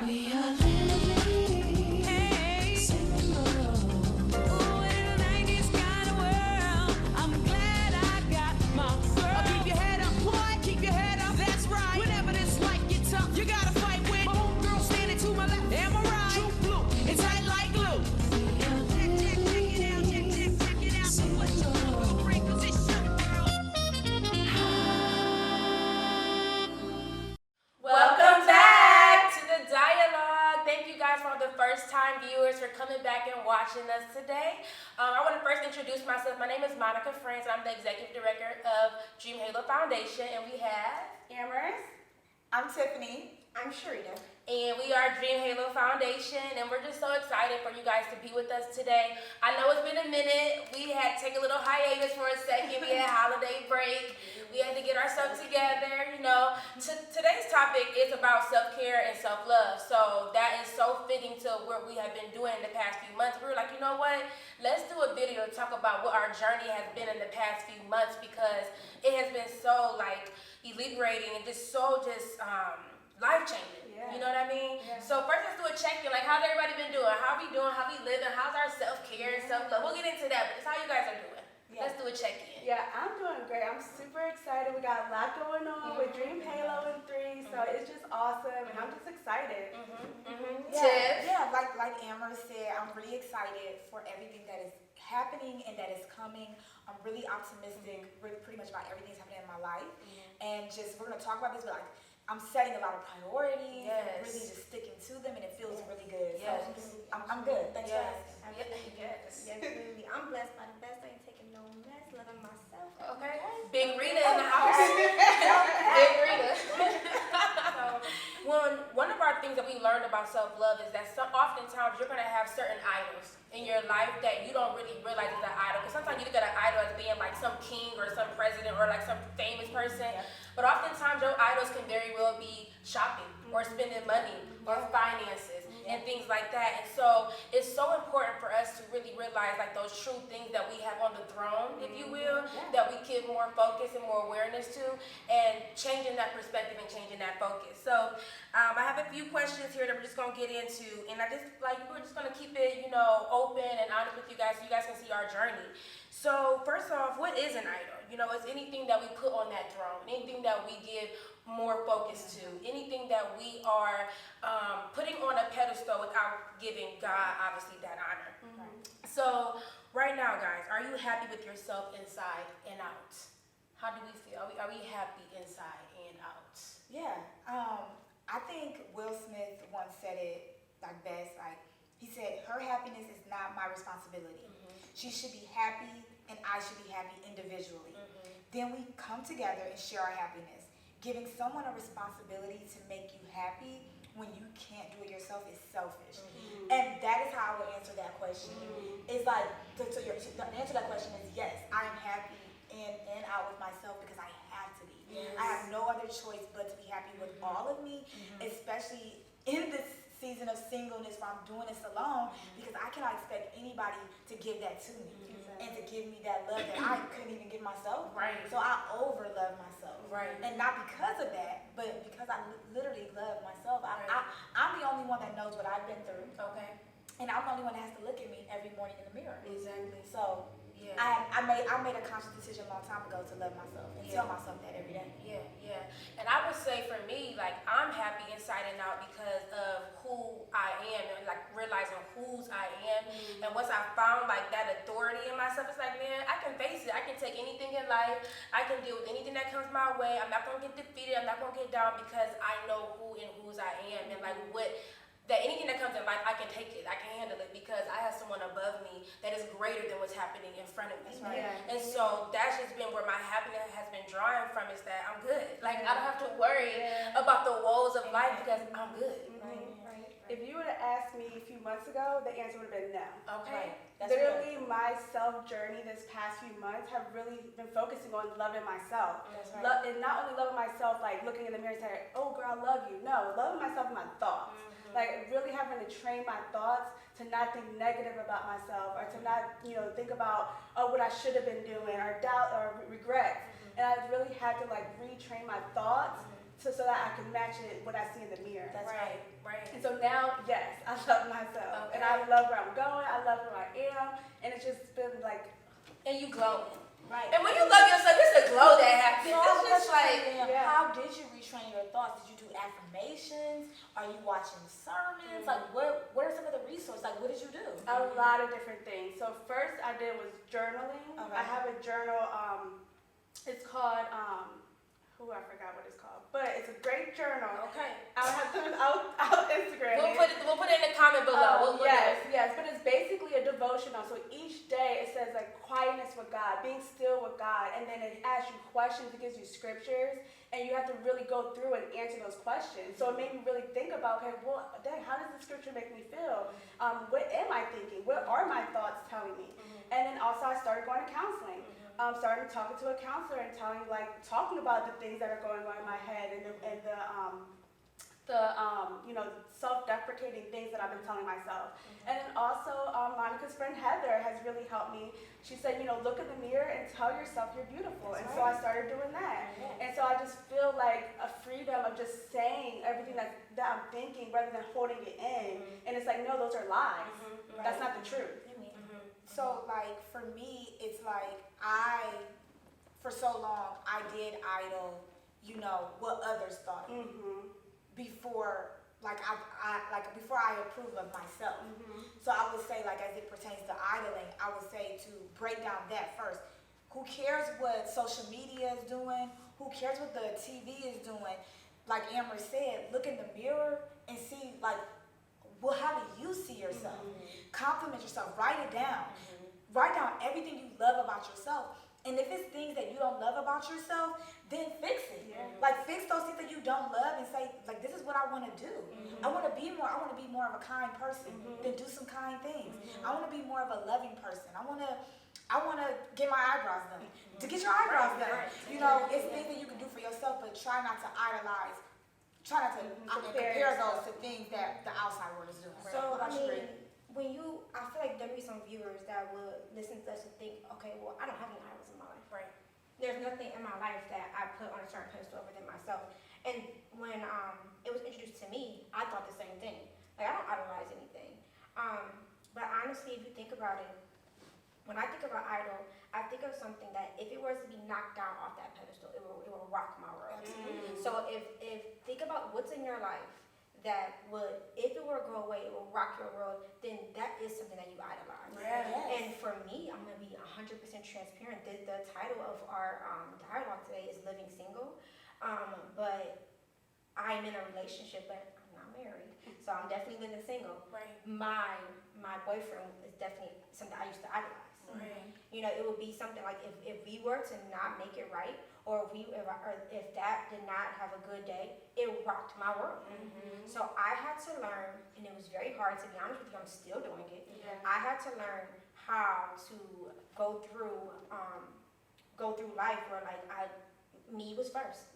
We are living self-love. Ooh, in a 90s kind of world. I'm glad I got my girl. Keep your head up, boy. Keep your head up. That's right. Whenever this life gets tough, you gotta fight with my homegirl standing to my left. Amaris, true blue. It's tight like glue. Check it out. Self-love. Great position, girl. Welcome back to the dialogue. Thank you guys for all the first-time viewers for coming back and watching us today. I want to first introduce myself. My name is Monica France. I'm the executive director of Dream Halo Foundation, and we have Amaris. I'm Tiffany. I'm Sharita. And we are Dream Halo Foundation, and we're just so excited for you guys to be with us today. I know it's been a minute. We had to take a little hiatus for a second. We had a holiday break. We had to get ourselves together, you know. Today's topic is about self-care and self-love. So that is so fitting to what we have been doing in the past few months. We were like, you know what? Let's do a video to talk about what our journey has been in the past few months, because it has been so like liberating and just life-changing. Yeah. You know what I mean? Yeah. So first let's do a check-in. Like, how's everybody been doing? How we doing? How we living? How's our self-care and self-love? We'll get into that, but it's how you guys are doing. Yeah. Let's do a check-in. Yeah, I'm doing great. I'm super excited. We got a lot going on with Dream Halo in 3, so it's just awesome, and I'm just excited. Yeah, like Amaris said, I'm really excited for everything that is happening and that is coming. I'm really optimistic, really pretty much about everything that's happening in my life. And just, we're gonna talk about this, but like, I'm setting a lot of priorities, and really just sticking to them, and it feels really good. So I'm good. Thanks for asking. Yes, absolutely. I'm blessed by the best. I ain't taking no mess, loving myself. Okay. Big Rita in the house. Big Rita. One of our things that we learned about self-love is that oftentimes you're going to have certain idols in your life that you don't really realize is an idol. Because sometimes you look at an idol as being like some king or some president or like some famous person. But oftentimes your idols can very well be shopping or spending money or finances and things like that. And so it's so important for us to really realize like those true things that we have on the throne, if you will, that we give more focus and more awareness to, and changing that perspective and changing that focus. So I have a few questions here that we're just gonna get into, and we're just gonna keep it, you know, open and honest with you guys so you guys can see our journey. So first off, what is an idol? You know, it's anything that we put on that throne, anything that we give more focus to, anything that we are putting on a pedestal without giving God, obviously, that honor. So right now, guys, are you happy with yourself inside and out? How do we feel? Are we happy inside and out? Yeah, I think Will Smith once said it like best. Like, he said, her happiness is not my responsibility. She should be happy, and I should be happy individually. Then we come together and share our happiness. Giving someone a responsibility to make you happy when you can't do it yourself is selfish. And that is how I would answer that question. It's like, the answer to that question is yes, I am happy in and out with myself because I have to be. I have no other choice but to be happy with all of me, especially in this season of singleness where I'm doing this alone, because I cannot expect anybody to give that to me and to give me that love that I couldn't even give myself. So I over-love myself. And not because of that, but because I literally love myself. I'm the only one that knows what I've been through. And I'm the only one that has to look at me every morning in the mirror. So I made a conscious decision a long time ago to love myself and tell myself that every day. And I would say for me, like, I'm happy inside and out because of who I am and like realizing whose I am. And once I found like that authority in myself, it's like, man, I can face it. I can take anything in life. I can deal with anything that comes my way. I'm not gonna get defeated. I'm not gonna get down because I know who and whose I am, and like that anything that comes in life, I can take it, I can handle it, because I have someone above me that is greater than what's happening in front of me. And so that's just been where my happiness has been drawing from, is that I'm good. Like, I don't have to worry about the woes of life because I'm good. If you would have asked me a few months ago, the answer would have been no. That's Literally, my self-journey this past few months have really been focusing on loving myself. And not only loving myself, like looking in the mirror and saying, oh girl, I love you. No, loving myself in my thoughts. Like, really having to train my thoughts to not think negative about myself, or to not, think about, oh, what I should have been doing, or doubt, or regrets. And I really had to like retrain my thoughts so that I can match it what I see in the mirror. That's right. And so now, yes, I love myself. And I love where I'm going. I love who I am. And it's just been like... And you glowing. Right. And when you love yourself, it's a glow that happens. So It's just like... how did you retrain your thoughts? Did you do affirmations? Are you watching sermons? Like, what are some of the resources? Like, what did you do? A lot of different things. So first I did was journaling. Okay. I have a journal, it's called, I forgot what it's called, but it's a great journal. Okay. I'll Instagram We'll it. put it in the comment below. Yes, but it's basically a devotional. So each day it says like quietness with God, being still with God, and then it asks you questions, it gives you scriptures, and you have to really go through and answer those questions. So it made me really think about, okay, well, dang, how does the scripture make me feel? What am I thinking? What are my thoughts telling me? And then also I started going to counseling. Started talking to a counselor and talking about the things that are going on in my head and the self-deprecating things that I've been telling myself. And then also Monica's friend Heather has really helped me. She said, look in the mirror and tell yourself you're beautiful. And so I started doing that. And so I just feel like a freedom of just saying everything that I'm thinking rather than holding it in. And it's like, no, those are lies. That's not the truth. So, like, for me, it's like for so long, I did idol, what others thought of me before, before I approve of myself. So I would say, like, as it pertains to idling, I would say to break down that first. Who cares what social media is doing? Who cares what the TV is doing? Like Amaris said, look in the mirror and see, like, well, how do you see yourself? Compliment yourself. Write it down. Write down everything you love about yourself. And if it's things that you don't love about yourself, then fix it. Like, fix those things that you don't love and say, like, this is what I want to do. I want to be more of a kind person. Then do some kind things. I want to be more of a loving person. I want to get my eyebrows done. To get your eyebrows done. It's things that you can do for yourself, but try not to idolize. Try not to compare those to things that the outside world is doing. So, I feel like there be some viewers that would listen to us and think, okay, well, I don't have any idols in my life. Right. There's nothing in my life that I put on a certain pedestal other than myself. And when it was introduced to me, I thought the same thing. Like, I don't idolize anything. But honestly, if you think about it, when I think about idol, I think of something that if it was to be knocked down off that pedestal, it will rock my world. So if think about what's in your life that would, if it were to go away, it will rock your world, then that is something that you idolize. And for me, I'm going to be 100% transparent. The title of our dialogue today is Living Single. But I'm in a relationship, but I'm not married. So I'm definitely living single. Right. My boyfriend is definitely something I used to idolize. Right. It would be something like if we were to not make it right, or if that did not have a good day, it rocked my world. So I had to learn, and it was very hard, to be honest with you, I'm still doing it. I had to learn how to go through life where like me was first.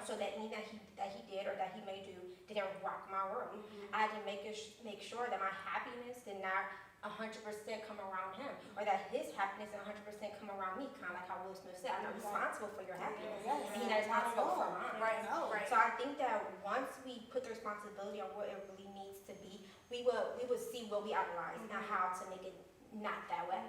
So that anything that he did or that he may do didn't rock my world. I had to make sure that my happiness did not 100% come around him, or that his happiness 100% come around me, kind of like how Will Smith said, I'm not responsible for your happiness, and he's not responsible for mine. Right. So I think that once we put the responsibility on what it really needs to be, we would see what we idolize and how to make it not that way.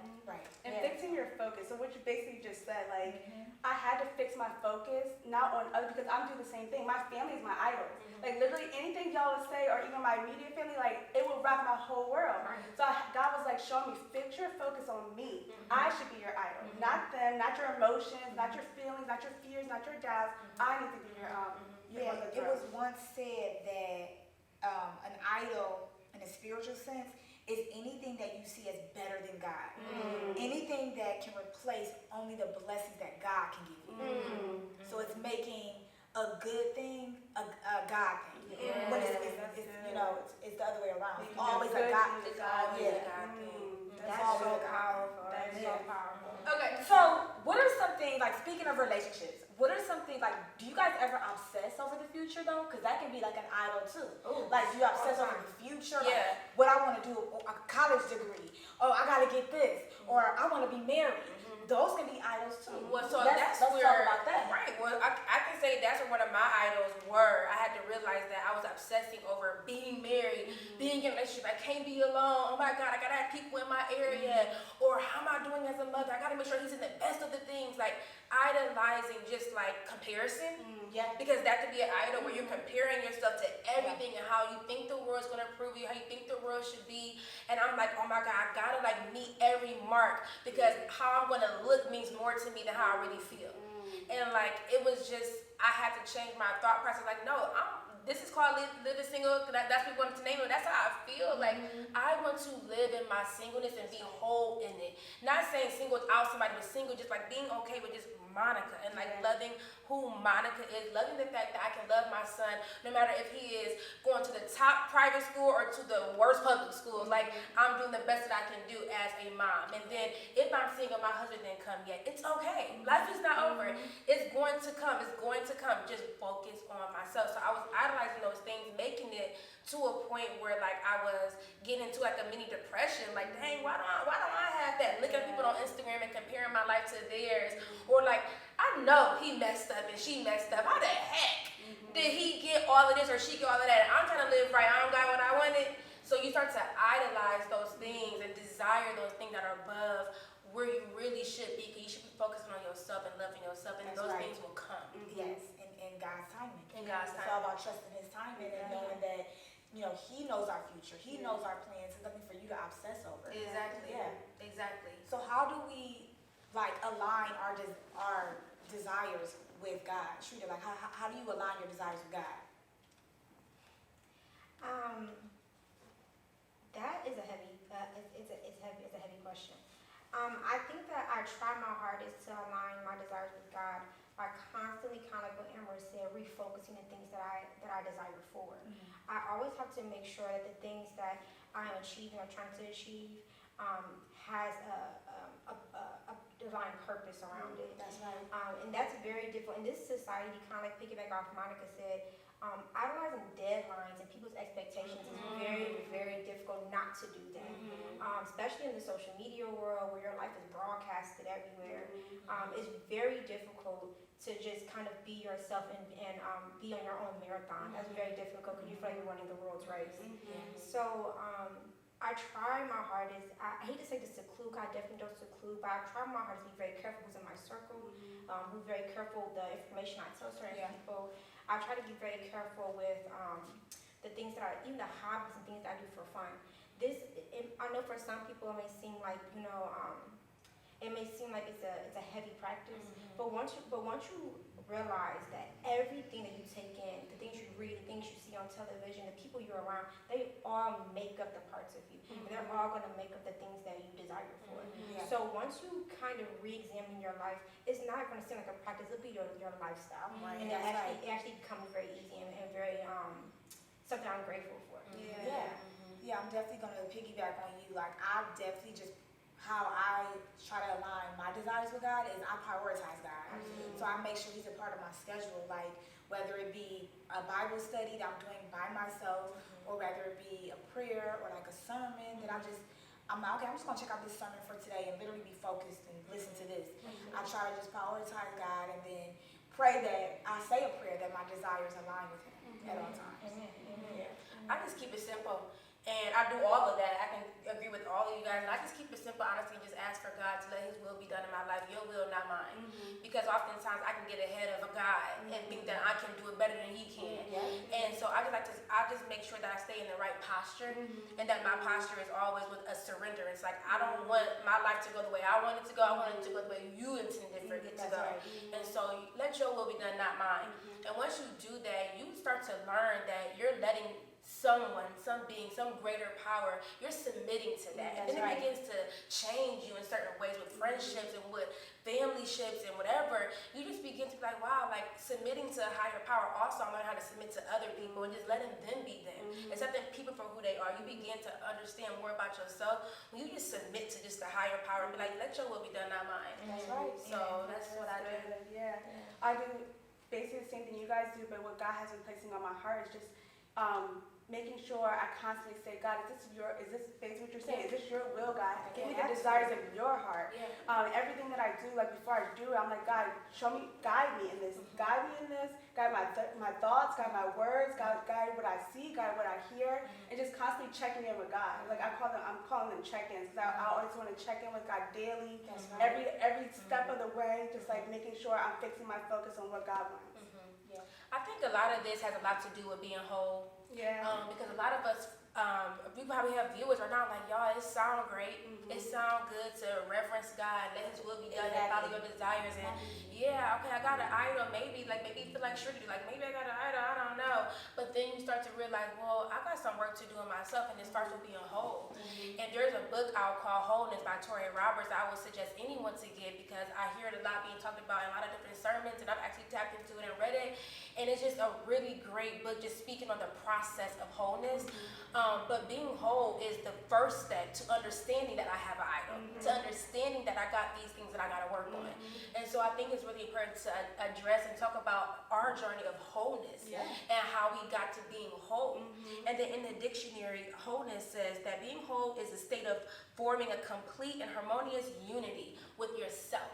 And fixing your focus. So what you basically just said, like, I had to fix my focus, not on other, because I'm doing the same thing. My family is my idols. Like, literally anything y'all would say, or even my immediate family, like, it would rock my whole world. So God was like showing me, fix your focus on me. I should be your idol, not them, not your emotions, not your feelings, not your fears, not your doubts. I need to be your It was once said that an idol, in a spiritual sense, is anything that you see as better than God. Anything that can replace only the blessings that God can give you. So it's making a good thing a God thing. When it's the other way around. It's always a God thing. That's so powerful. That's so powerful. Okay. So what are some things, like, speaking of relationships, what are some things, like, do you guys ever obsess over the future, though? Because that can be like an idol, too. Like, do you obsess over the future? Like, what I want to do, a college degree, or I got to get this, or I want to be married. those can be idols too. Well, so Let's that's talk where, about that. right? Well, I can say that's where one of my idols were. I had to realize that I was obsessing over being married, being in a relationship. I can't be alone. Oh my God, I gotta have people in my area. Or how am I doing as a mother? I gotta make sure he's in the best of the things. Like idolizing just like comparison. Yeah. Because that could be an idol where you're comparing yourself to everything and how you think the world's gonna approve you, how you think the world should be. And I'm like, oh my God, I gotta like meet every mark because how I'm gonna look means more to me than how I really feel. And like it was just, I had to change my thought process. Like, no, this is called living single. That's what we wanted to name it. That's how I feel. Like I want to live in my singleness and be whole in it. Not saying single without somebody, but single just like being okay with just Monica and like loving who Monica is, loving the fact that I can love my son no matter if he is going to the top private school or to the worst public schools. Like I'm doing the best that I can do as a mom. And then if I'm single, my husband didn't come yet, it's okay. Life is not over. It's going to come. It's going to come. Just focus on myself. So I was idolizing those things, making it to a point where like I was getting into like a mini depression. Like, dang, why don't I have that? Looking at people on Instagram and comparing my life to theirs. Or like, I know he messed up and she messed up. How the heck did he get all of this or she get all of that? I'm trying to live right. I don't got what I wanted. So you start to idolize those things and desire those things that are above where you really should be. Because you should be focusing on yourself and loving yourself, and those things will come. Yes, in God's timing. In God's It's timing. all about trusting His timing and knowing that, you know, He knows our future. He knows our plans. It's nothing for you to obsess over. Exactly. Yeah. Exactly. So how do we like align our desires with God? Shrita, like how do you align your desires with God? That is a heavy. It's a heavy question. I think that I try my hardest to align my desires with God by constantly, kind of like what Amaris said, refocusing the things that I desire for. I always have to make sure that the things that I am achieving or trying to achieve has a divine purpose around it. That's right. And that's very difficult. In this society, kind of like piggyback off Monica said, idolizing deadlines and people's expectations is very, very difficult not to do that. Especially in the social media world where your life is broadcasted everywhere. It's very difficult to just kind of be yourself and be on your own marathon. That's very difficult because you feel like you're running the world's race. So I try my hardest. I hate to say this seclude, I definitely don't seclude, but I try my hardest to be very careful who's in my circle, who's very careful with the information I tell certain people. I try to be very careful with the things that even the hobbies and things that I do for fun. I know for some people it may seem like, it may seem like it's a heavy practice, but once you realize that everything that you take in, the things you read, the things you see on television, the people you're around, they all make up the parts of you. And they're all going to make up the things that you desire for. So once you kind of re-examine your life, it's not going to seem like a practice, it'll be your lifestyle. And it actually becomes very easy and very something I'm grateful for. Yeah, I'm definitely going to piggyback on you. Like, I definitely just, how I try to align my desires with God is I prioritize God. So I make sure He's a part of my schedule. Like, whether it be a Bible study that I'm doing by myself, or whether it be a prayer or like a sermon that I'm like, okay, I'm just going to check out this sermon for today and literally be focused and listen to this. I try to just prioritize God and then pray that, I say a prayer that my desires align with Him at all times. I just keep it simple. And I do all of that. I can agree with all of you guys. And I just keep it simple, honestly, and just ask for God to let His will be done in my life. Your will, not mine. Because oftentimes I can get ahead of a God and think that I can do it better than He can. And so I just make sure that I stay in the right posture and that my posture is always with a surrender. It's like I don't want my life to go the way I want it to go. I want it to go the way you intended for it to go. And so let your will be done, not mine. And once you do that, you start to learn that you're letting someone, some being, some greater power, you're submitting to that. And then it begins to change you in certain ways with friendships and with family ships and whatever. You just begin to be like, wow, like submitting to a higher power. Also, I'm learning how to submit to other people and just letting them be them. Accepting people for who they are. You begin to understand more about yourself when you just submit to just a higher power and be like, let your will be done, not mine. That's right. So that's what I do. Yeah. I do basically the same thing you guys do, but what God has been placing on my heart is just making sure I constantly say, God, is this basically what you're saying? Is this your will, God? Give me the desires of your heart. Everything that I do, like before I do it, I'm like, God, show me, guide me in this, guide me in this, guide my thoughts, guide my words, guide what I see, guide what I hear, and just constantly checking in with God. Like I'm calling them check-ins, because I always want to check in with God daily, every step of the way, just like making sure I'm fixing my focus on what God wants. I think a lot of this has a lot to do with being whole. Because a lot of us, we probably have viewers right now like, y'all, it sound great. It sound good to reverence God, let His will be done, and follow your desires. And okay, I got an idol. Maybe you feel like Shirley, like maybe I got an idol. I don't know. But then you start to realize, well, I got some work to do in myself, and it starts with being whole. And there's a book out called Wholeness by Tori Roberts that I would suggest anyone to get, because I hear it a lot being talked about in a lot of different sermons, and I've actually tapped into it and read it. And it's just a really great book, just speaking on the process of wholeness. But being whole is the first step to understanding that I have an idol, to understanding that I got these things that I got to work on. And so I think it's really important to address and talk about our journey of wholeness and how we got to being whole. And then in the dictionary, wholeness says that being whole is a state of forming a complete and harmonious unity with yourself.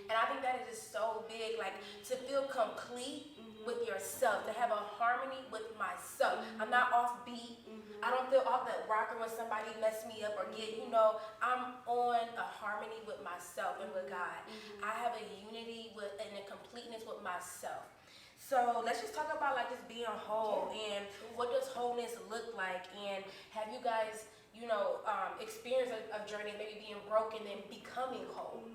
And I think that is just so big, like to feel complete with yourself, to have a harmony with myself. I'm not offbeat. I don't feel off that rocker when somebody mess me up or I'm on a harmony with myself and with God. I have a unity and a completeness with myself. So let's just talk about like just being whole and what does wholeness look like, and have you guys experience a journey maybe being broken and becoming whole?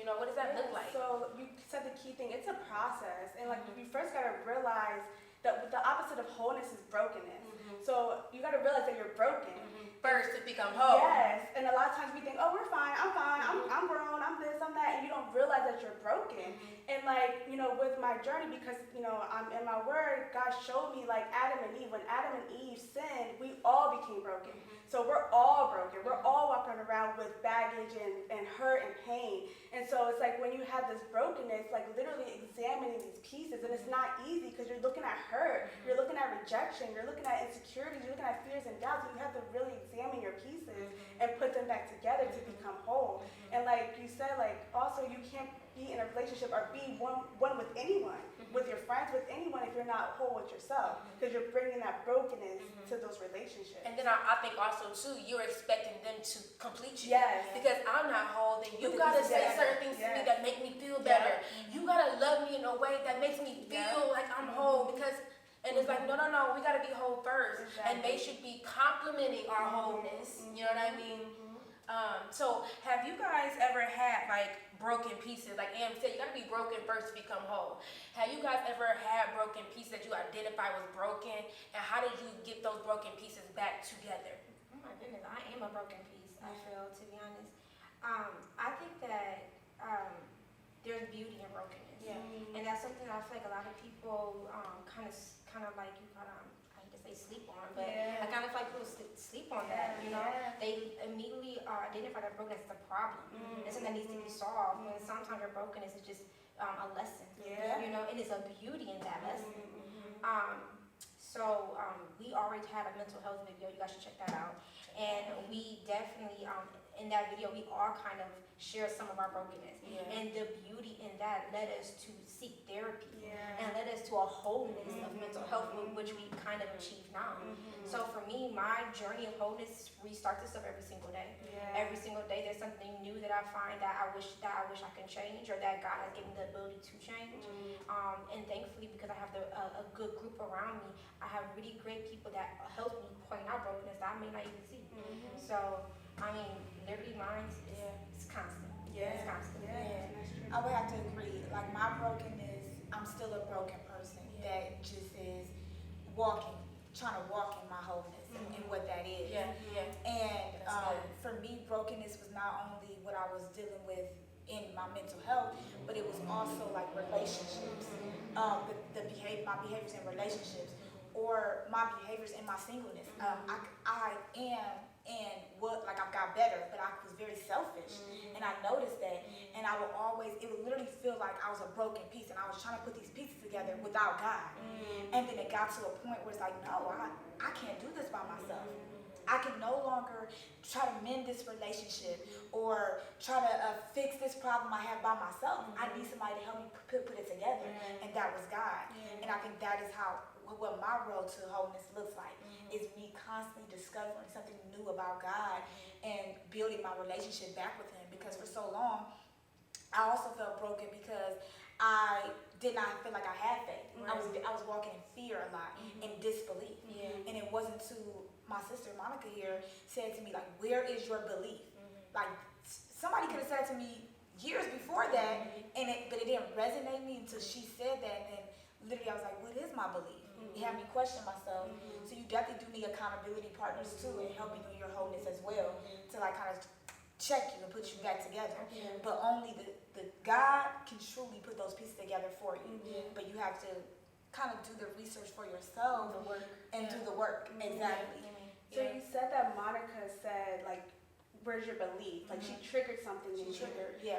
What does that look like? So you said the key thing, it's a process, and like you first gotta realize that the opposite of wholeness is brokenness. So you gotta realize that you're broken first to become whole. Yes, and a lot of times we think, oh, we're fine, I'm grown, I'm this, I'm that, and you don't realize that you're broken. And like, with my journey, because, I'm in my word, God showed me like Adam and Eve. When Adam and Eve sinned, we all became broken. So we're all broken. We're all walking around with baggage and hurt and pain. And so it's like when you have this brokenness, like literally examining these pieces, and it's not easy because you're looking at hurt, you're looking at rejection, you're looking at insecurities, you're looking at fears and doubts, and you have to really examine your pieces and put them back together to become whole. And like you said, like also you can't be in a relationship or be one with anyone, with your friends, with anyone, if you're not whole with yourself, because you're bringing that brokenness to those relationships. And then I think also too, you're expecting them to complete you. Yes. Because I'm not whole, then you gotta say certain things to me that make me feel better. You gotta love me in a way that makes me feel like I'm whole, because and it's like, no, we gotta be whole first. And they should be complimenting our wholeness. You know what I mean? So have you guys ever had like broken pieces? Like Am said, you gotta be broken first to become whole. Have you guys ever had broken pieces that you identify was broken, and how did you get those broken pieces back together? Oh my goodness, I am a broken piece, I feel, to be honest. I think that there's beauty in brokenness. And that's something that I feel like a lot of people kind of like, I hate to say sleep on, but I kind of feel like people sleep on that, They immediately identify that brokenness as a problem. It's something that needs to be solved, when sometimes your brokenness is just a lesson, and it's a beauty in that lesson. So we already have a mental health video, you guys should check that out. And we definitely, in that video, we all kind of share some of our brokenness. And the beauty in that led us to seek therapy and led us to a wholeness of mental health, which we kind of achieve now. So for me, my journey of wholeness restarts itself every single day. Every single day there's something new that I find that I wish I can change, or that God has given me the ability to change. And thankfully, because I have a good group around me, I have really great people that help me point out brokenness that I may not even see. So, I mean, literally mine is constant. It's constant. I would have to agree. Like my brokenness, I'm still a broken person that just is trying to walk in my wholeness and what that is. And for me, brokenness was not only what I was dealing with in my mental health, but it was also like relationships. My behaviors in relationships. or my behaviors in my singleness. I am and what like I've got better, but I was very selfish, and I noticed that, and I would always, it would literally feel like I was a broken piece, and I was trying to put these pieces together without God, and then it got to a point where it's like, no, I can't do this by myself. I can no longer try to mend this relationship or try to fix this problem I have by myself. I need somebody to help me put it together, and that was God. And I think that is what my road to wholeness looks like, is me constantly discovering something new about God and building my relationship back with Him. Because for so long, I also felt broken because I did not feel like I had faith. I was walking in fear a lot, and disbelief. And it wasn't to my sister Monica here said to me, like, where is your belief? Like, somebody could have said to me years before that, but it didn't resonate me until she said that, and literally I was like, what is my belief? It had me question myself. So you definitely do need accountability partners too, and help you through your wholeness as well, to like kind of check you and put you back together. But only the God can truly put those pieces together for you. But you have to kind of do the research for yourself and do the work. Exactly. So you said that Monica said, like, where's your belief? Like, she triggered something in you. Yeah.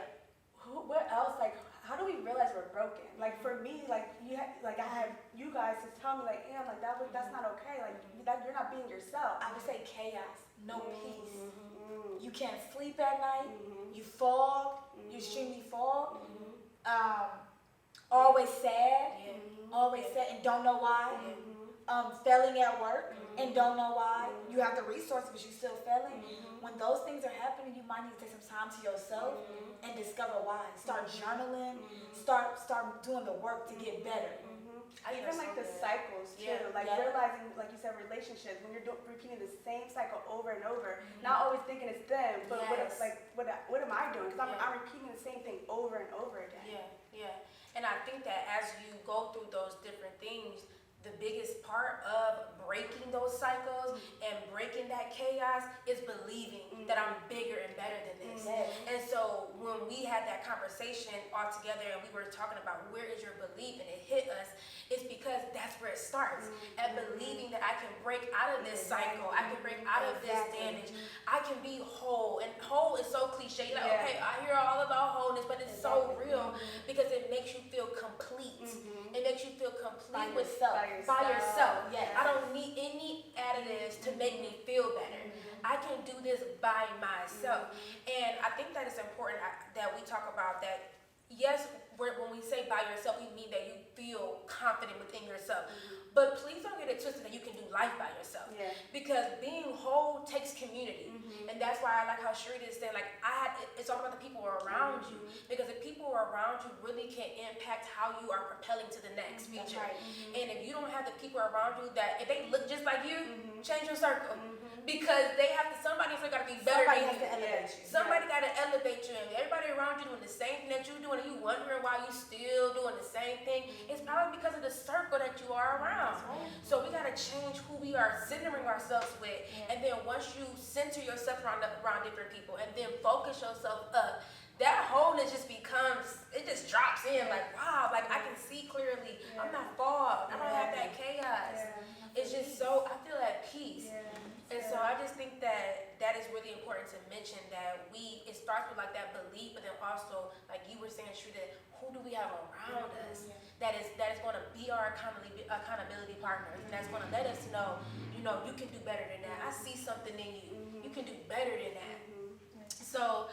What else? Like, how do we realize we're broken? Like, for me, like, I have you guys to tell me, like, yeah, like, that's not okay. Like, you're not being yourself. I would say chaos, no peace. You can't sleep at night. You fog. You extremely fog. Always sad. Always sad and don't know why. Failing at work and don't know why. You have the resources, but you're still failing. When those things are happening, you might need to take some time to yourself and discover why. Start journaling. Start doing the work to get better. Even like the cycles too, realizing, like you said, relationships, when you're repeating the same cycle over and over, not always thinking it's them, but what am I doing? Because I'm repeating the same thing over and over again. And I think that as you go through those different things, the biggest part of breaking those cycles and breaking that chaos is believing that I'm bigger and better than this. And so when we had that conversation all together and we were talking about where is your belief, and it hit us, it's because that's where it starts. At believing that I can break out of this cycle, I can break out of this damage, I can be whole. And whole is so cliche. You're like, okay, I hear all about wholeness, but it's so real because it makes you feel complete. It makes you feel complete by yourself. I don't need any additives to make me feel better. I can do this by myself. And I think that it's important that we talk about that. Yes, when we say by yourself, we mean that you feel confident within yourself. But please don't get it twisted that you can do life by yourself. Because being whole takes community. And that's why I like how Sharita is saying, like, it's all about the people around you. Because the people around you really can impact how you are propelling to the next future. And if you don't have the people around you that, if they look just like you, change your circle. Because somebody's got to be better than you. Somebody got to elevate you. And everybody around you doing the same thing that you're doing, and you wondering why you still doing the same thing, it's probably because of the circle that you are around. So we got to change who we are centering ourselves with. And then once you center yourself around different people and then focus yourself up, that wholeness just drops in, like, wow, like I can see clearly. I'm not fogged. I don't have that chaos. It's just so, I feel at peace. And so I just think that is really important to mention, that it starts with like that belief, but then also, like you were saying, Shrita, who do we have around us that is going to be our accountability partners, and that's going to let us know, you can do better than that. I see something in you. You can do better than that. So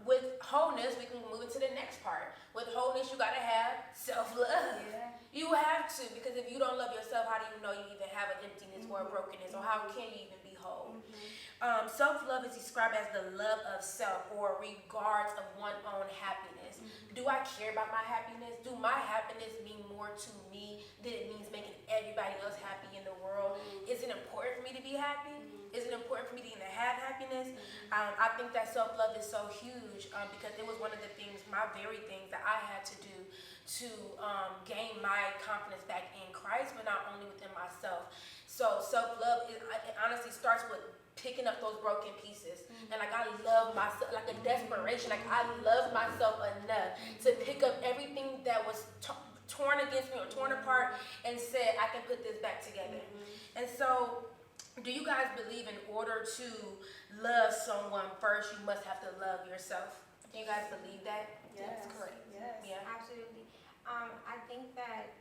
with wholeness, we can move into the next part. With wholeness, you got to have self-love. You have to, because if you don't love yourself, how do you know you even have an emptiness or a brokenness, or how can you even be whole? Self-love is described as the love of self, or regards of one's own happiness. Do I care about my happiness? Do my happiness mean more to me than it means making everybody else happy in the world? Is it important for me to be happy? Is it important for me to even have happiness? I think that self-love is so huge because it was one of the things, my very things that I had to do to gain my confidence back in Christ, but not only within myself. So self-love, it honestly starts with picking up those broken pieces. And like, I love myself, like a desperation, like I love myself enough to pick up everything that was torn against me or torn apart and said, I can put this back together. And so, do you guys believe in order to love someone first, you must have to love yourself? Do you guys believe that? Yes. That's correct. Yes. Yeah. Absolutely. I think that,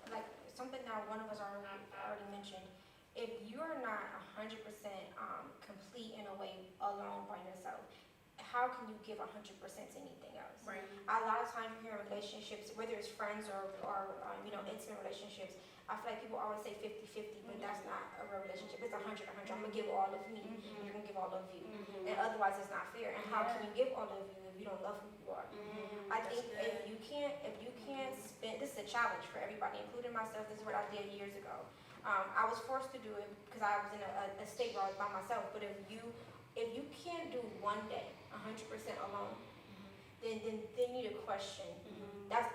like, something that one of us already mentioned, if you are not 100% complete in a way alone by yourself, how can you give 100% to anything else? Right. A lot of times you hear in relationships, whether it's friends or intimate relationships, I feel like people always say 50-50, but that's not a real relationship. It's 100-100. I'm going to give all of me, and you're going to give all of you. And otherwise it's not fair. And how can you give all of you if you don't love who you are? I think if you can't spend, this is a challenge for everybody, including myself. This is what I did years ago. I was forced to do it because I was in a state where I was by myself. But if you can't do one day 100% alone, then you need to question. That's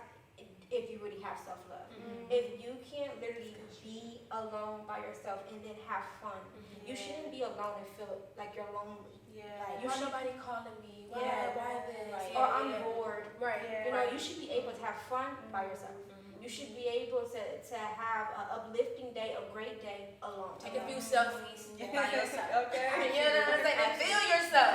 if you really have self-love. If you can't literally be alone by yourself and then have fun, you shouldn't be alone and feel like you're lonely. Yeah. You should nobody calling me. Why this? Right. Or I'm bored. Right. Yeah. You know, you should be able to have fun by yourself. You should be able to have an uplifting day, a great day alone. Take a few selfies by yourself. Okay. You know what I'm saying? And feel yourself.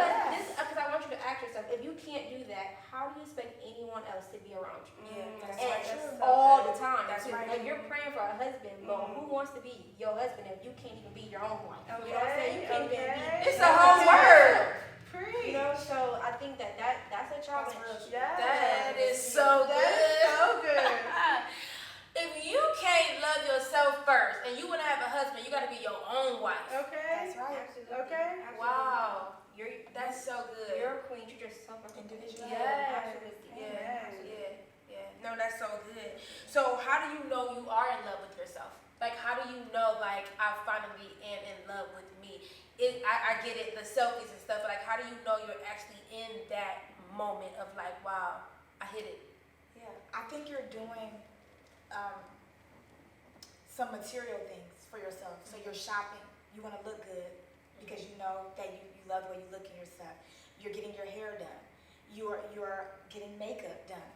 Because I want you to ask yourself, if you can't do that, how do you expect anyone else to be around you? Yeah, that's And right. That's so all good. the time. That's too. right. Like you're praying for a husband, but who wants to be your husband if you can't even be your own wife? You know what I'm saying? You can't even be. It's a whole word. Preach. You know, so I think that's a challenge. Yes. That is so good. That is so good. If you can't love yourself first and you want to have a husband, you got to be your own wife. Okay. That's right. Absolutely. Okay. Absolutely. Wow. That's so good. You're a queen. Treat yourself like an individual. Yes. Absolutely. Yeah. No, that's so good. So how do you know you are in love with yourself? Like, how do you know, like, I finally am in love with me? I get it, the selfies and stuff, but like, how do you know you're actually in that moment of like, wow, I hit it? Yeah, I think you're doing some material things for yourself. So you're shopping, you want to look good because you know that you love the way you look in yourself. You're getting your hair done. You're getting makeup done.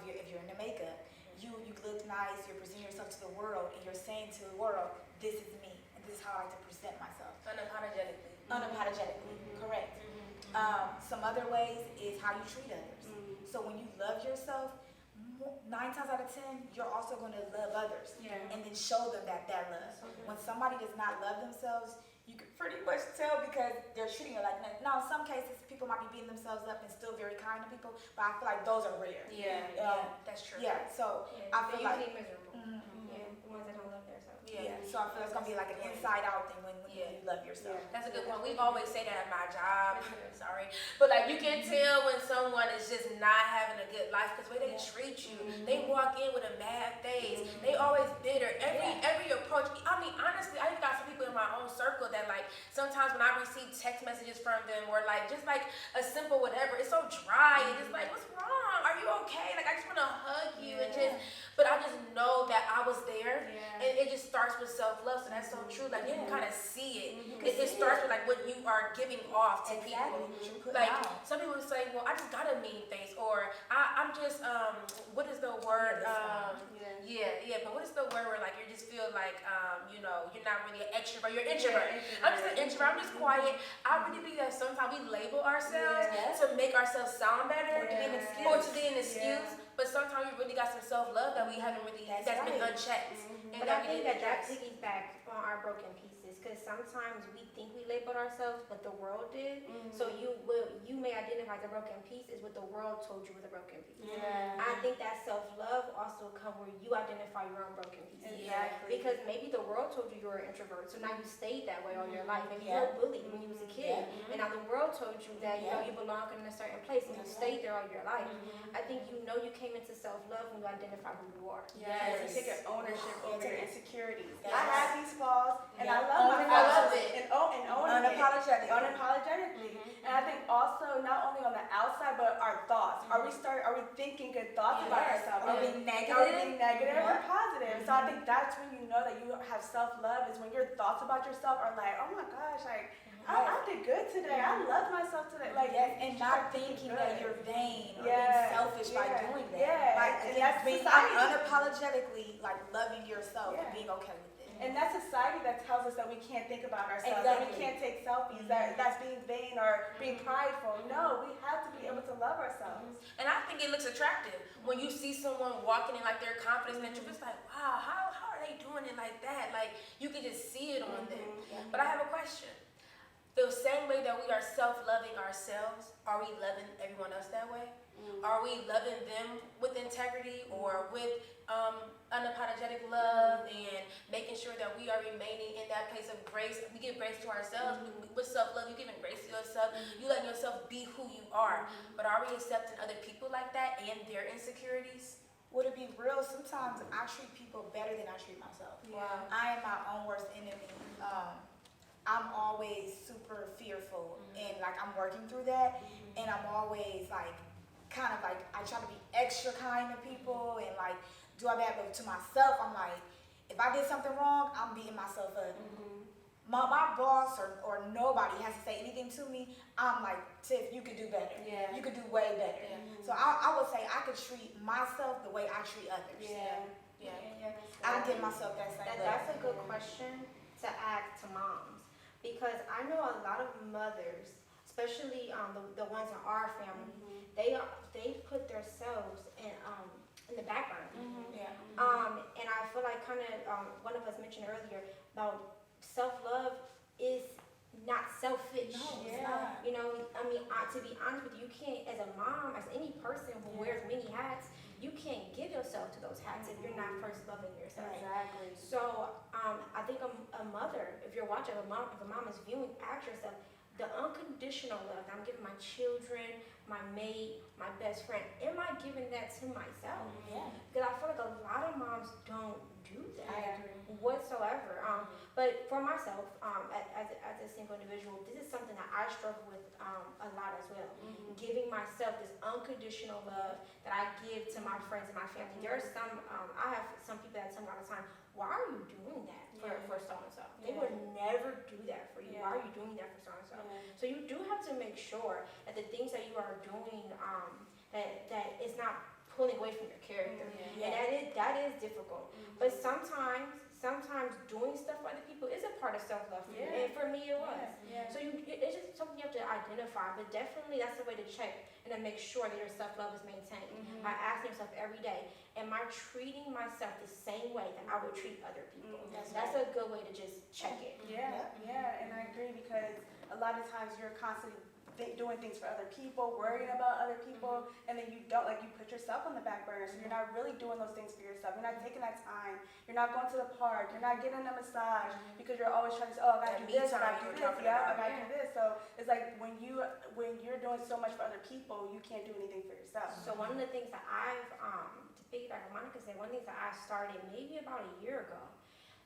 If you're into makeup, you look nice. You're presenting yourself to the world, and you're saying to the world, "This is me, and this is how I like to present myself." Unapologetically. Unapologetically, correct. Some other ways is how you treat others. So when you love yourself, 9 times out of 10, you're also going to love others, and then show them that love. When somebody does not love themselves, you can pretty much tell because they're treating you like that. Now, in some cases, people might be beating themselves up and still very kind to people, but I feel like those are rare. Yeah, that's true. Yeah, so Yeah, I feel they're like, usually miserable. Yeah, the ones that don't love themselves. so I feel it's going to be like an inside-out thing when you love yourself. That's a good one. We always say that at my job. Sorry. But like you can tell when someone is just not having a good life because the way they treat you. They walk in with a mad face. They always bitter. Every approach. I mean, honestly, I got some people in my own circle that like sometimes when I receive text messages from them or like just like a simple whatever, it's so dry and just like, what's wrong? Are you okay? Like I just want to hug you and just, but I just know that I was there. And it just starts with self-love, so that's so true. Like you can kind of see it. It starts with like what you are giving off to people. Like some people would say, well, I just got a mean face, or I'm just what is the word? But what is the word where like you just feel like you know, you're not really an extrovert, you're an introvert. I'm just an introvert, I'm just quiet. I really believe that sometimes we label ourselves to make ourselves sound better or to be an excuse. But sometimes we really got some self-love that we haven't really, that's been unchecked. But I think that piggybacks on our broken pieces, because sometimes we think we labeled ourselves, but the world did. So you may identify the broken piece is what the world told you was a broken piece. I think that self-love also comes where you identify your own broken pieces. Because maybe the world told you were an introvert, so now you stayed that way all your life. Maybe you were bullied when you was a kid, and now the world told you that you know you belong in a certain place, and you stayed there all your life. I think you know you came into self-love when you identify who you are. Yes, you take ownership over your insecurities. Yes. I have these flaws, and I love my I flaws. love it. And owning Unapologetically. it. Unapologetically. And I think also, not only on the outside, but our our thoughts. Are we thinking good thoughts about ourselves? Are we being negative? Are we being negative or positive? So I think that's when you know that you have self-love, is when your thoughts about yourself are like, oh my gosh, like I did good today. I love myself today. Like, and not thinking that you're vain or being selfish by doing that. Yeah. Like, and again, that's being society. unapologetically like loving yourself and being okay with it. And that's society that tells us that we can't think about ourselves, Exactly. that we can't take selfies, that's being vain or being prideful. No, we have to be able to love ourselves. And I think it looks attractive when you see someone walking in like their confidence and you're just like, wow, how are they doing it like that? Like, you can just see it on them. But I have a question. The same way that we are self-loving ourselves, are we loving everyone else that way? Are we loving them with integrity or with unapologetic love and making sure that we are remaining in that place of grace? We give grace to ourselves. With self-love, you're giving grace to yourself. You letting yourself be who you are. But are we accepting other people like that and their insecurities? Would it be real? Sometimes I treat people better than I treat myself. Wow. I am my own worst enemy. I'm always super fearful and like I'm working through that, and I'm always like kind of like I try to be extra kind to people and like do I bad, but to myself I'm like, if I did something wrong, I'm beating myself up. My boss or nobody has to say anything to me. I'm like, Tiff, you could do better. Yeah. You could do way better. So I would say I could treat myself the way I treat others. I don't give myself that same love. That's a good question to ask to moms, because I know a lot of mothers, especially the ones in our family, they put themselves in the back burner. And I feel like kind of one of us mentioned earlier about self-love is not selfish. No, it's not. You know, I mean, to be honest with you, you can't, as a mom, as any person who wears many hats, you can't give yourself to those hats if you're not first loving yourself. Exactly. So I think a mother, if you're watching, if a mom is viewing, ask yourself, the unconditional love that I'm giving my children, my mate, my best friend, am I giving that to myself? Because I feel like a lot of moms don't do that whatsoever. But for myself, as a single individual, this is something that I struggle with a lot as well. Giving myself this unconditional love that I give to my friends and my family. There are some, I have some people that tell me all the time, why are you doing that for so-and-so? They would never do that for you. Why are you doing that for so-and-so? So you do have to make sure that the things that you are doing, that it's not pulling away from your character. And that is difficult. But sometimes doing stuff for other people is a part of self-love for you. And for me it was. So it's just something you have to identify, but definitely that's the way to check and to make sure that your self-love is maintained. By asking yourself every day, am I treating myself the same way that I would treat other people? That's a good way to just check it. And I agree, because a lot of times you're constantly doing things for other people, worrying about other people, and then you don't, like, you put yourself on the back burner, so you're not really doing those things for yourself. You're not taking that time. You're not going to the park. You're not getting a massage because you're always trying to say, oh, I gotta do this, I gotta do this, I gotta do this. So it's like when you're doing so much for other people, you can't do anything for yourself. So one of the things that I've, to piggyback on Monica said, one of the things that I started maybe about a year ago,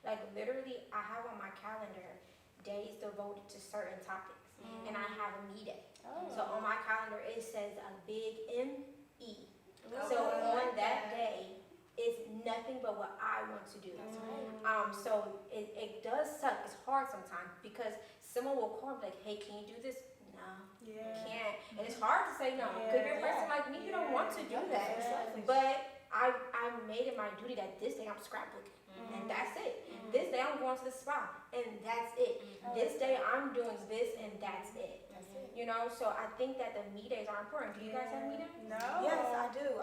like literally I have on my calendar days devoted to certain topics. And I have a me day. So on my calendar it says a big M-E. So on that day, it's nothing but what I want to do. So it does suck. It's hard sometimes because someone will call me like, hey, can you do this? No, can't. And it's hard to say no. Because you're a person like me, you don't want to do that. But I made it my duty that this day I'm scrapbooking. And that's it. This day I'm going to the spa, and that's it. This day I'm doing this, and that's it. You know, so I think that the me days are important. Do you guys have me days? No. Yes, I do.